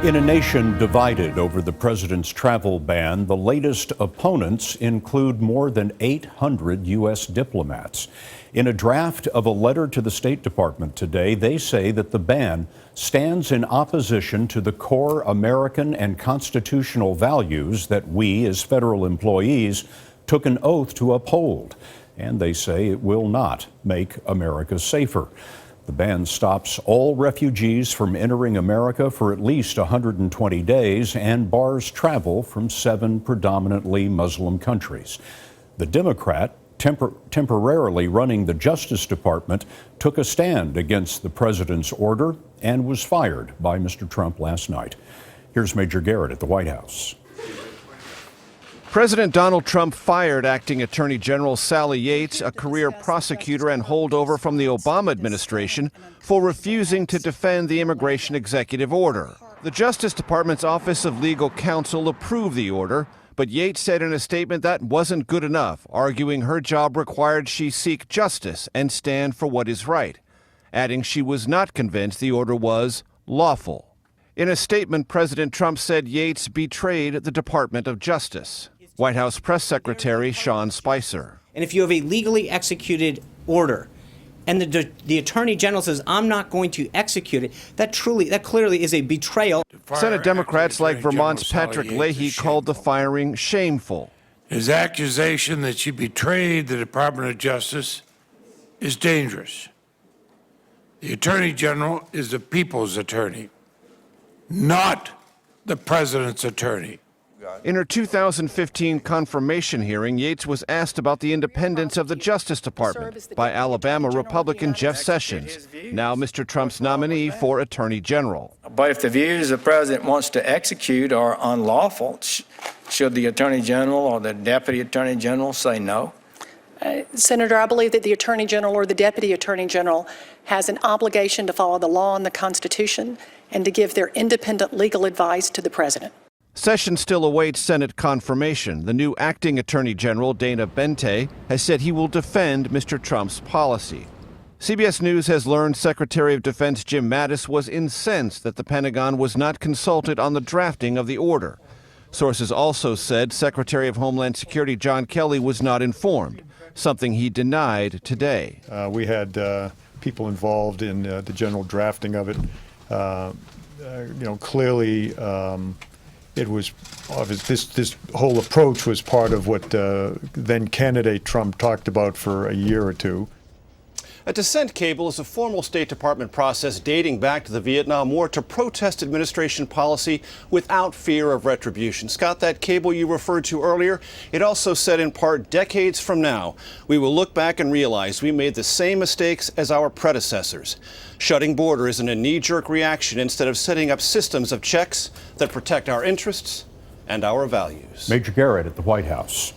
In a nation divided over the president's travel ban, the latest opponents include more than 800 U.S. diplomats. In a draft of a letter to the State Department today, they say that the ban stands in opposition to the core American and constitutional values that we, as federal employees, took an oath to uphold. And they say it will not make America safer. The ban stops all refugees from entering America for at least 120 days and bars travel from 7 predominantly Muslim countries. The Democrat temporarily running the Justice Department took a stand against the president's order and was fired by Mr. Trump last night. Here's Major Garrett at the White House. President Donald Trump fired Acting Attorney General Sally Yates, a career prosecutor and holdover from the Obama administration, for refusing to defend the immigration executive order. The Justice Department's Office of Legal Counsel approved the order, but Yates said in a statement that wasn't good enough, arguing her job required she seek justice and stand for what is right, adding she was not convinced the order was lawful. In a statement, President Trump said Yates betrayed the Department of Justice. White House Press Secretary Sean Spicer. And if you have a legally executed order and the Attorney General says, I'm not going to execute it, that clearly is a betrayal. Senate Democrats like Vermont's Patrick Leahy called the firing shameful. His accusation that she betrayed the Department of Justice is dangerous. The Attorney General is the people's attorney, not the president's attorney. In her 2015 confirmation hearing, Yates was asked about the independence of the Justice Department by Alabama Republican Jeff Sessions, now Mr. Trump's nominee for Attorney General. But if the views the president wants to execute are unlawful, should the Attorney General or the Deputy Attorney General say no? Senator, I believe that the Attorney General or the Deputy Attorney General has an obligation to follow the law and the Constitution and to give their independent legal advice to the president. Sessions still awaits Senate confirmation. The new acting Attorney General, Dana Bente, has said he will defend Mr. Trump's policy. CBS News has learned Secretary of Defense Jim Mattis was incensed that the Pentagon was not consulted on the drafting of the order. Sources also said Secretary of Homeland Security John Kelly was not informed, something he denied today. We had people involved in the general drafting of it. Clearly, it was this whole approach was part of what then candidate Trump talked about for a year or two. A dissent cable is a formal State Department process dating back to the Vietnam War to protest administration policy without fear of retribution. Scott, that cable you referred to earlier, it also said in part, decades from now, we will look back and realize we made the same mistakes as our predecessors. Shutting borders in a knee-jerk reaction instead of setting up systems of checks that protect our interests and our values. Major Garrett at the White House.